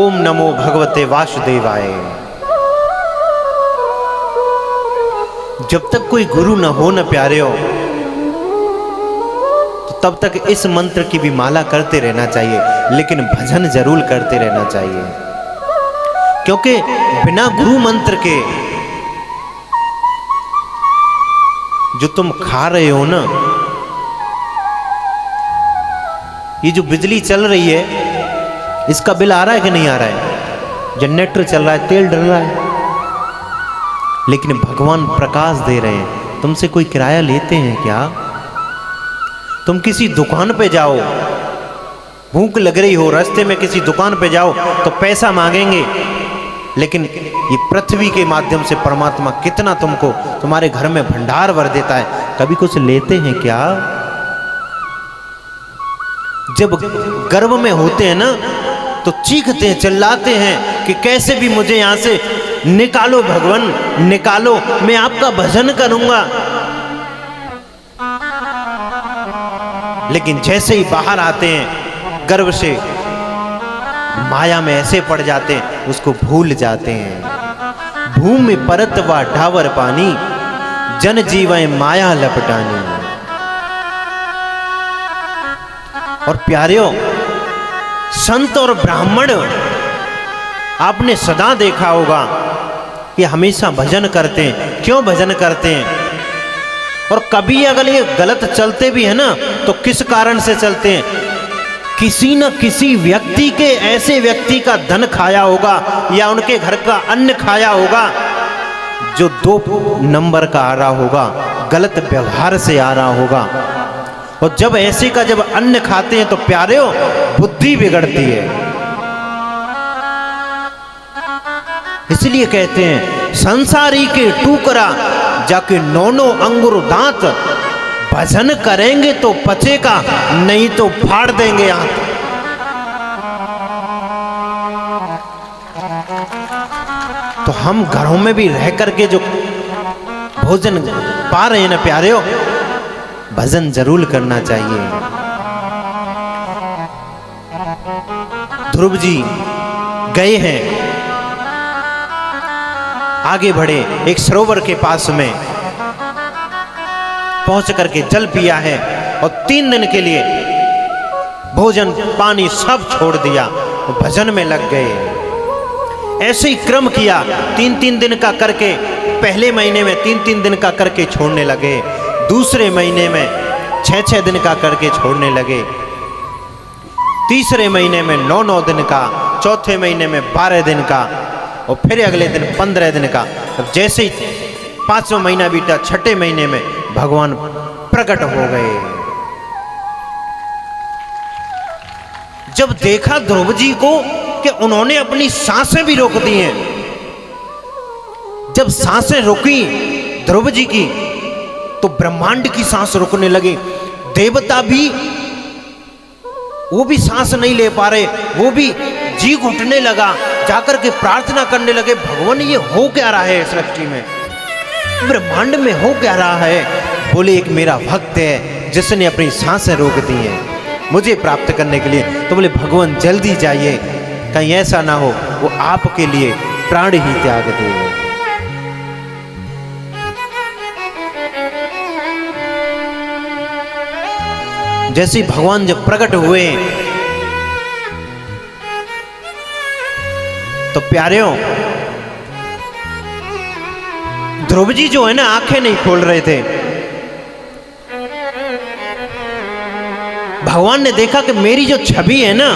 ओम नमो भगवते वासुदेवाय। जब तक कोई गुरु न हो न प्यारे हो, तो तब तक इस मंत्र की भी माला करते रहना चाहिए, लेकिन भजन जरूर करते रहना चाहिए। क्योंकि बिना गुरु मंत्र के जो तुम खा रहे हो ना, ये जो बिजली चल रही है, इसका बिल आ रहा है कि नहीं आ रहा है? जनरेटर चल रहा है, तेल डल रहा है, लेकिन भगवान प्रकाश दे रहे हैं। तुमसे कोई किराया लेते हैं क्या? तुम किसी दुकान पे जाओ, भूख लग रही हो, रास्ते में किसी दुकान पे जाओ तो पैसा मांगेंगे, लेकिन ये पृथ्वी के माध्यम से परमात्मा कितना तुमको तुम्हारे घर में भंडार भर देता है, कभी कुछ लेते हैं क्या? जब गर्व में होते हैं ना, तो चीखते हैं, चिल्लाते हैं कि कैसे भी मुझे यहां से निकालो भगवान, निकालो, मैं आपका भजन करूंगा। लेकिन जैसे ही बाहर आते हैं गर्व से, माया में ऐसे पड़ जाते हैं, उसको भूल जाते हैं। भूमि परत व ढावर पानी, जन जीवय माया लपटानी। और प्यारियों, संत और ब्राह्मण आपने सदा देखा होगा कि हमेशा भजन करते हैं। क्यों भजन करते हैं? और कभी अगर ये गलत चलते भी है ना, तो किस कारण से चलते हैं? किसी न किसी व्यक्ति के, ऐसे व्यक्ति का धन खाया होगा या उनके घर का अन्न खाया होगा जो 2 नंबर का आ रहा होगा, गलत व्यवहार से आ रहा होगा। और जब ऐसे का जब अन्न खाते हैं तो प्यारे हो, बुद्धि बिगड़ती है। इसलिए कहते हैं संसारी के टूकरा जाके 9 अंगुर दांत, भजन करेंगे तो पचेगा, नहीं तो फाड़ देंगे आंत। तो हम घरों में भी रह करके जो भोजन पा रहे हैं ना प्यारे हो, भजन जरूर करना चाहिए। ध्रुव जी गए हैं, आगे बढ़े, एक सरोवर के पास में पहुंच करके जल पिया है और 3 दिन के लिए भोजन पानी सब छोड़ दिया, भजन में लग गए। ऐसे ही क्रम किया, 3-3 दिन का करके, पहले महीने में 3-3 दिन का करके छोड़ने लगे, दूसरे महीने में 6-6 दिन का करके छोड़ने लगे, तीसरे महीने में 9-9 दिन का, चौथे महीने में 12 दिन का, और फिर अगले दिन 15 दिन का। तब जैसे ही 5वां महीना बीता, 6ठे महीने में भगवान प्रकट हो गए। जब देखा ध्रुव जी को कि उन्होंने अपनी सांसें भी रोक दी हैं, जब सांसें रुकी ध्रुव जी की, तो ब्रह्मांड की सांस रुकने लगी। देवता भी, वो भी सांस नहीं ले पा रहे, वो भी जी घुटने लगा, जाकर के प्रार्थना करने लगे, भगवान ये हो क्या रहा है सृष्टि में, ब्रह्मांड में हो क्या रहा है? बोले एक मेरा भक्त है जिसने अपनी सांसें रोक दी हैं मुझे प्राप्त करने के लिए। तो बोले भगवान जल्दी जाइए, कहीं ऐसा ना हो वो आपके लिए प्राण ही त्याग दे। जैसे ही भगवान जब प्रकट हुए तो प्यारेओं, ध्रुव जी जो है ना, आंखें नहीं खोल रहे थे। भगवान ने देखा कि मेरी जो छवि है ना,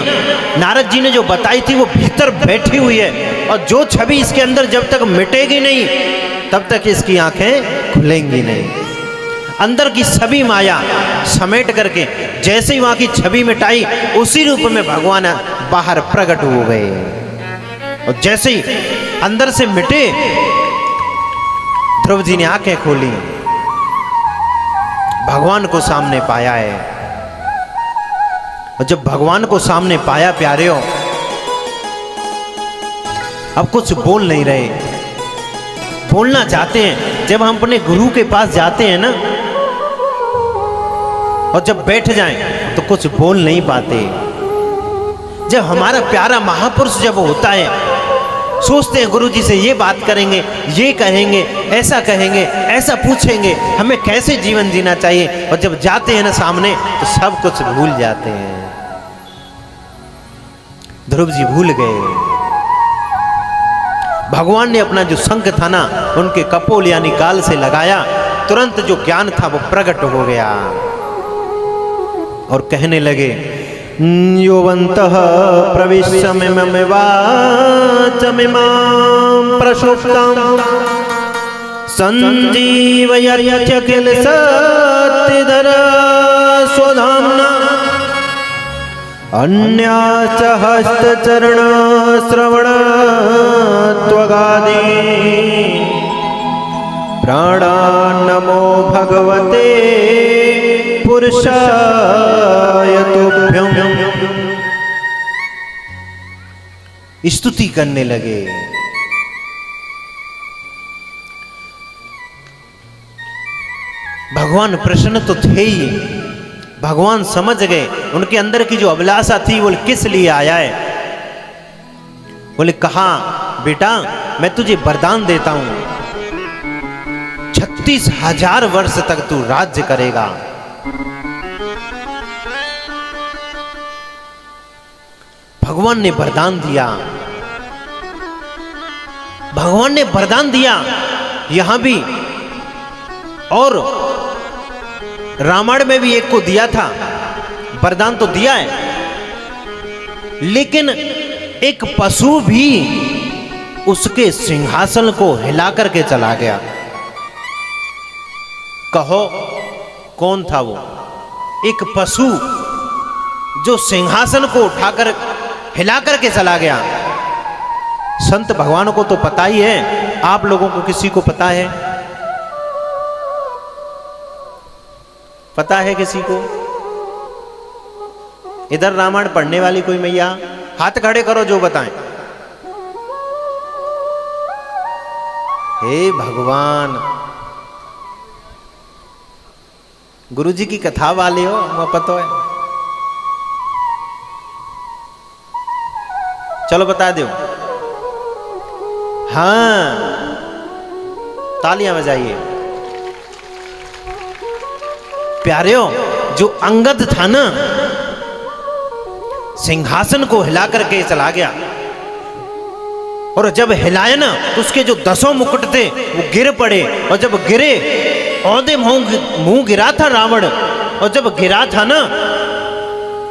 नारद जी ने जो बताई थी, वो भीतर बैठी हुई है, और जो छवि इसके अंदर जब तक मिटेगी नहीं, तब तक इसकी आंखें खुलेंगी नहीं। अंदर की सभी माया समेट करके जैसे ही वहां की छवि मिटाई, उसी रूप में भगवान बाहर प्रकट हो गए। और जैसे ही अंदर से मिटे, ध्रुव जी ने आंखें खोली, भगवान को सामने पाया है। और जब भगवान को सामने पाया प्यारे हो, अब कुछ बोल नहीं रहे, बोलना चाहते हैं। जब हम अपने गुरु के पास जाते हैं ना, और जब बैठ जाएं तो कुछ बोल नहीं पाते। जब हमारा प्यारा महापुरुष जब होता है, सोचते हैं गुरु जी से ये बात करेंगे, ये कहेंगे, ऐसा पूछेंगे, हमें कैसे जीवन जीना चाहिए, और जब जाते हैं ना सामने तो सब कुछ भूल जाते हैं। ध्रुव जी भूल गए। भगवान ने अपना जो शंख था ना उनके कपोल यानी गाल से लगाया, तुरंत जो ज्ञान था वो प्रकट हो गया और कहने लगे, योवन्तः प्रविश्य मम वाचमिमां प्रसुप्तां संजीवयत्य किल सत्यधर स्वधाम्ना अन्याच हस्तचरण श्रवण त्वगादि प्राणा नमो भगवते पुरुषाय तुभ्यं। स्तुति करने लगे। भगवान प्रसन्न तो थे ही, भगवान समझ गए उनके अंदर की जो अभिलाषा थी वो किस लिए आया है। बोले कहा, बेटा मैं तुझे वरदान देता हूं, 36,000 वर्ष तक तू राज्य करेगा। भगवान ने वरदान दिया, भगवान ने वरदान दिया यहां भी, और रामायण में भी एक को दिया था, वरदान तो दिया है, लेकिन एक पशु भी उसके सिंहासन को हिला करके चला गया। कहो कौन था वो? एक पशु जो सिंहासन को उठाकर हिला करके चला गया। संत भगवान को तो पता ही है, आप लोगों को किसी को पता है? पता है किसी को? इधर रामायण पढ़ने वाली कोई मैया हाथ खड़े करो जो बताएं। हे भगवान, गुरुजी की कथा वाले हो, वो पता है? चलो बता दो। हाँ, तालियां बजाइए। प्यारेओ, जो अंगद था ना, सिंहासन को हिला करके चला गया, और जब हिलाया ना तो उसके जो 10 मुकुट थे वो गिर पड़े, और जब गिरे औंधे मुंह गिरा था रावण, और जब गिरा था ना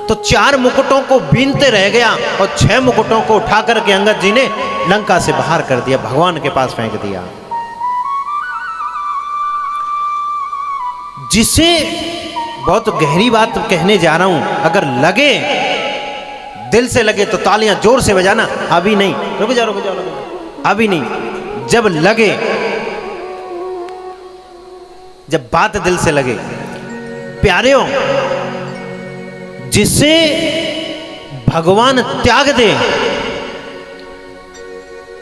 तो 4 मुकुटों को बीनते रह गया, और 6 मुकुटों को उठा करके अंगद जी ने लंका से बाहर कर दिया, भगवान के पास फेंक दिया। जिसे बहुत गहरी बात कहने जा रहा हूं, अगर लगे, दिल से लगे तो तालियां जोर से बजाना। अभी नहीं, रुक जाओ रुक जाओ, अभी नहीं, जब लगे, जब बात दिल से लगे। प्यारेओ, जिसे भगवान त्याग दे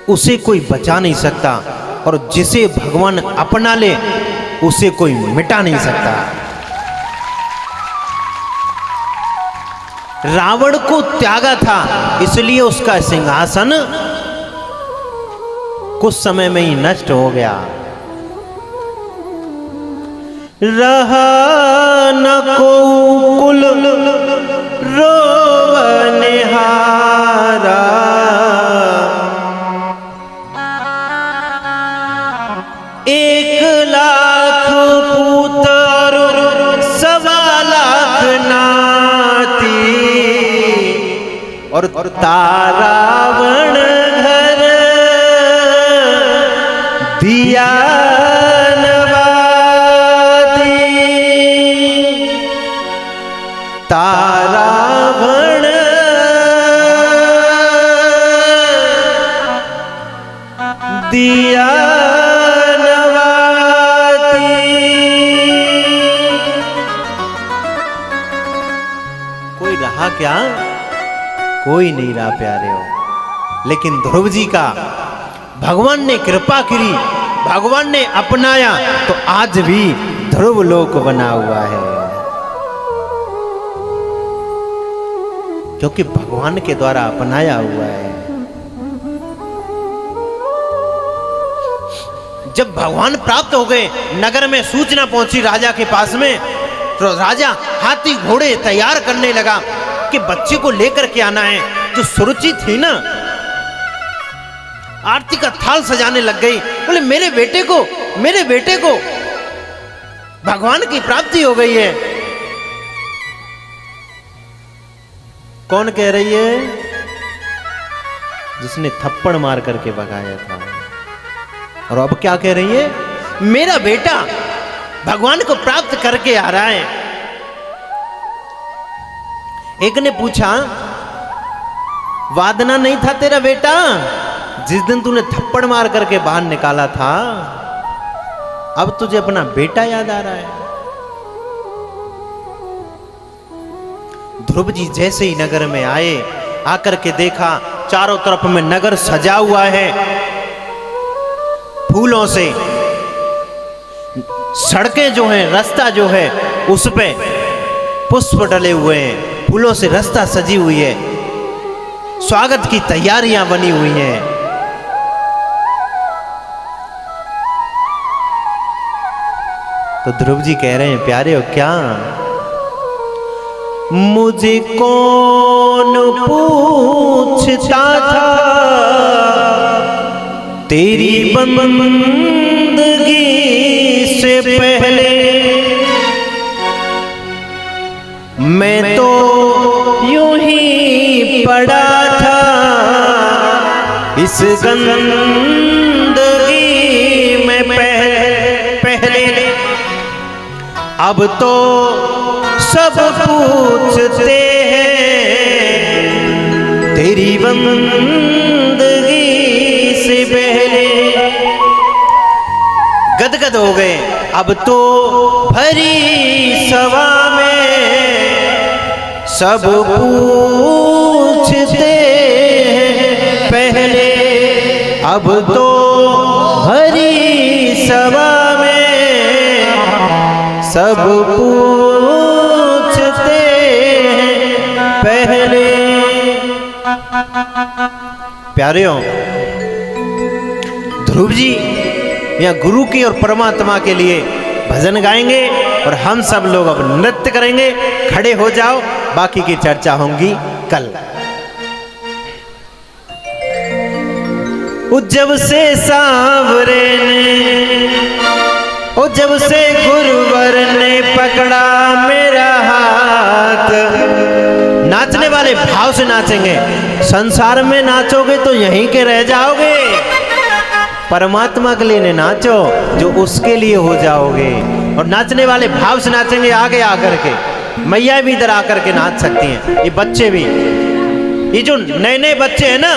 उसे कोई बचा नहीं सकता, और जिसे भगवान अपना ले उसे कोई मिटा नहीं सकता। रावण को त्यागा था, इसलिए उसका सिंहासन कुछ समय में ही नष्ट हो गया। रहा न को कुल रोवनिहारा, एक लाख पूत और 1.25 लाख नाती, और तारावण घर दिया तारावण दिया नवाती। कोई रहा क्या? कोई नहीं रहा प्यारे हो। लेकिन ध्रुव जी का भगवान ने कृपा करी, भगवान ने अपनाया, तो आज भी ध्रुव लोक बना हुआ है। क्योंकि भगवान के द्वारा अपनाया हुआ है। जब भगवान प्राप्त हो गए, नगर में सूचना पहुंची राजा के पास में, तो राजा हाथी घोड़े तैयार करने लगा कि बच्चे को लेकर के आना है। जो सुरुचि थी ना, आरती का थाल सजाने लग गई। बोले मेरे बेटे को भगवान की प्राप्ति हो गई है। कौन कह रही है? जिसने थप्पड़ मार करके भगाया था। और अब क्या कह रही है? मेरा बेटा भगवान को प्राप्त करके आ रहा है। एक ने पूछा, वादना नहीं था तेरा बेटा जिस दिन तूने थप्पड़ मार करके बाहर निकाला था? अब तुझे अपना बेटा याद आ रहा है? ध्रुव जी जैसे ही नगर में आए, आकर के देखा चारों तरफ में नगर सजा हुआ है फूलों से। सड़कें जो हैं, रास्ता जो है, उस पे पुष्प डले हुए हैं, फूलों से रास्ता सजी हुई है, स्वागत की तैयारियां बनी हुई हैं। तो ध्रुव जी कह रहे हैं, प्यारे हो क्या? मुझे कौन पूछता था तेरी बंदगी से पहले, मैं तो यूं ही पड़ा था इस गंदगी में पहले। अब तो सब पूछते हैं तेरी बंदगी से पहले। गदगद हो गए। अब तो भरी सभा में सब पूछते हैं पहले। अब तो भरी सभा में सब पूछते हैं पहले। प्यारे हो, ध्रुव जी या गुरु की और परमात्मा के लिए भजन गाएंगे और हम सब लोग अब नृत्य करेंगे। खड़े हो जाओ, बाकी की चर्चा होगी कल। जब से सांवरे ने, जब से गुरुवर ने पकड़ा मेरा हाथ। नाचने वाले भाव से नाचेंगे। संसार में नाचोगे तो यहीं के रह जाओगे। परमात्मा के लिए नाचो जो उसके लिए हो जाओगे। और नाचने वाले भाव से नाचेंगे, आगे आकर के। मैया भी इधर आकर के नाच सकती हैं, ये बच्चे भी। ये जो नए नए बच्चे हैं ना,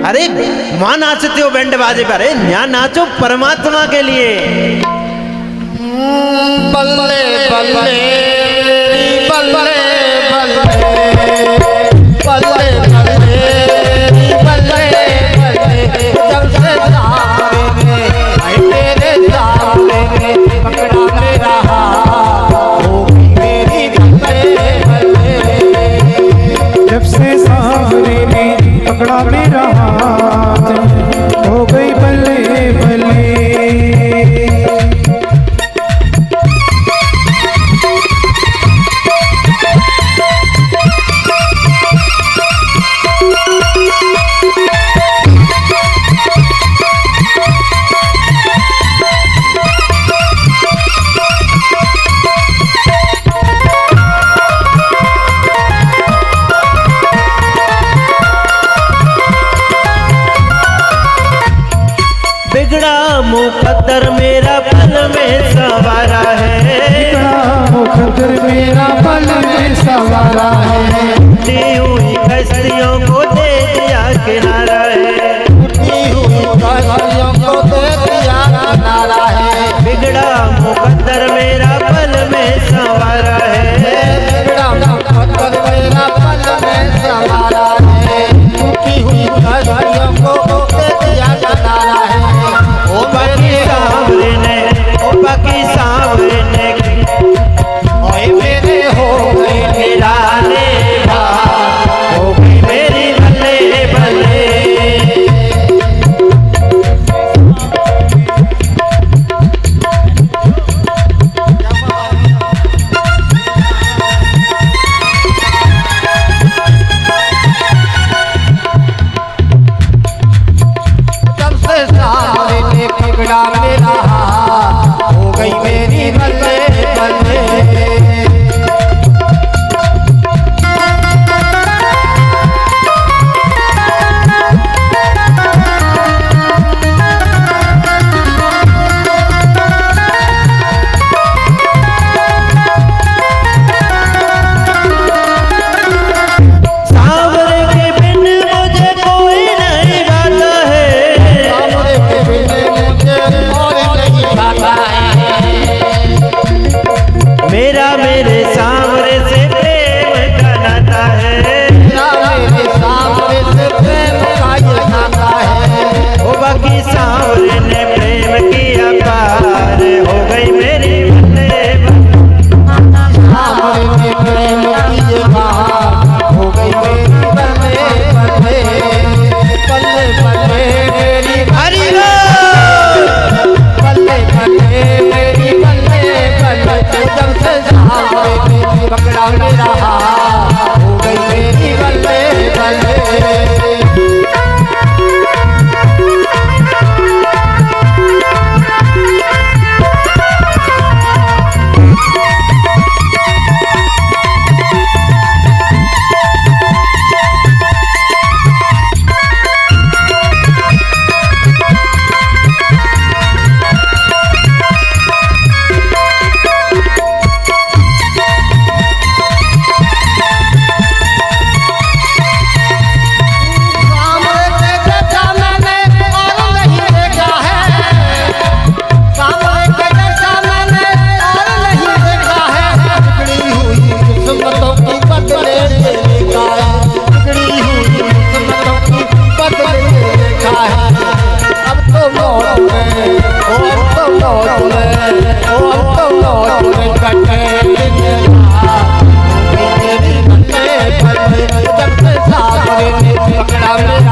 अरे वहां नाचते हो बैंड बाजे पर, अरे यहाँ नाचो परमात्मा के लिए। बल्ले बल्ले बल्ले बल्ले बल्ले बल्ले बल्ले। जब से तेरे सामने पकड़ा मेरा हाथ, हो गई मेरी बल्ले बल्ले। जब से सांवरे ने पकड़ा मेरा हाथ, हो गई बल्ले बल्ले। मुकद्दर मेरा पल में सवारा है। मुकद्दर मेरा पल में सवारा है। टूटी हुई कश्तियों को दे दिया किनारा है। टूटी हुई कश्तियों को दे दिया किनारा है। बिगड़ा मुकद्दर मेरा पल में सवारा है। बिगड़ा मुकद्दर मेरा पल में सवारा है। टूटी हुई कश्तियों को दे दिया किनारा है। बाकी सांवरे ने, ओए मेरे हो गए निराले भाव।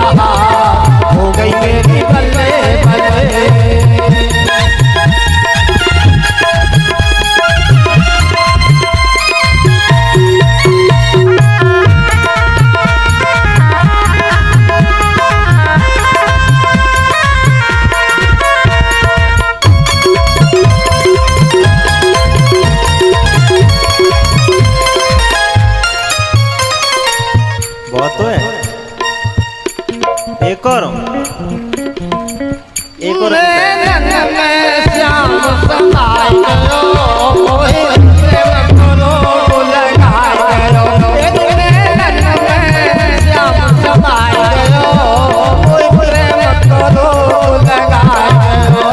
मेरा हाथ हो गई मेरी बल्ले बल्ले। बहुत तो है। एक और नैनन में श्याम समाए गयो मोहे प्रेम करो लगाए गयो। नैनन में श्याम समाए गयो मोहे प्रेम करो लगाए गयो।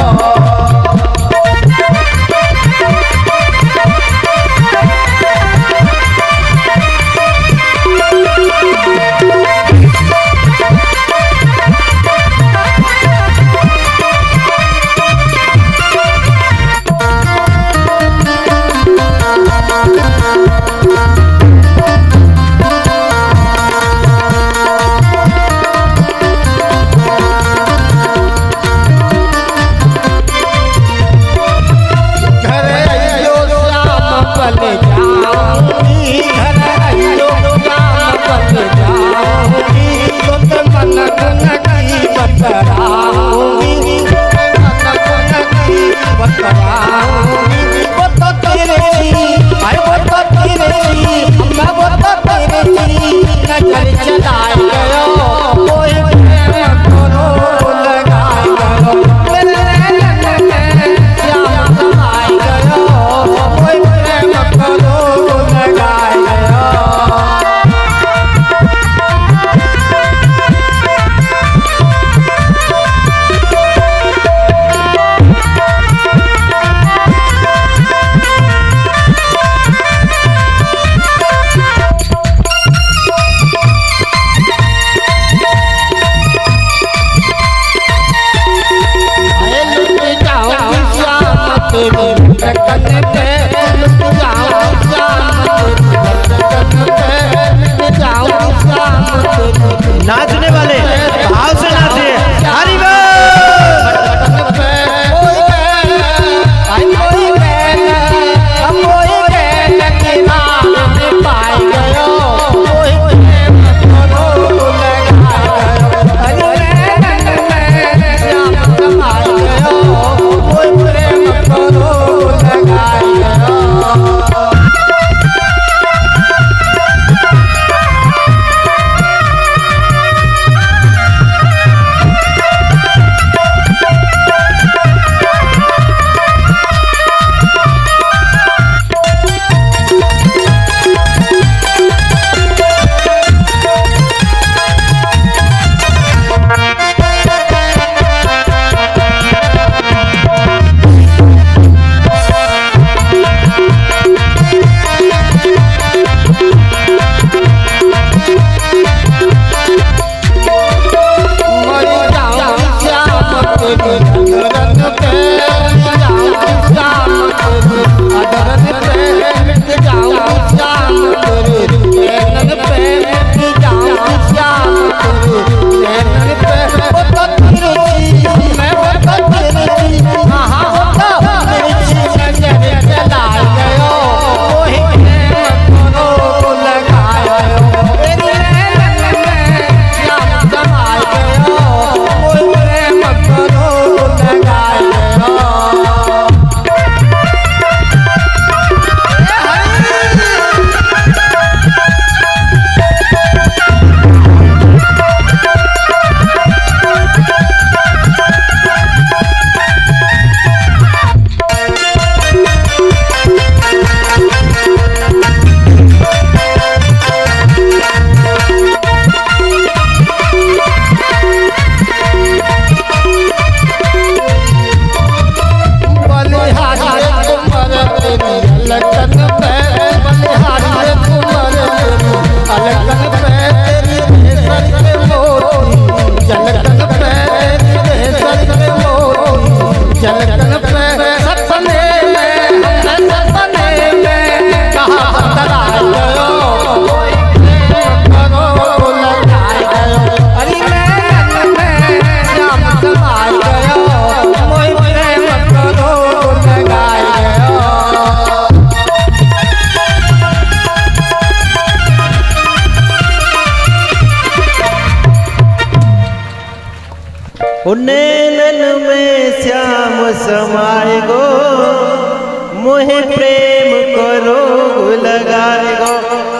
नैनन में श्याम समाए गो मोहे प्रेम करो लगाए गो।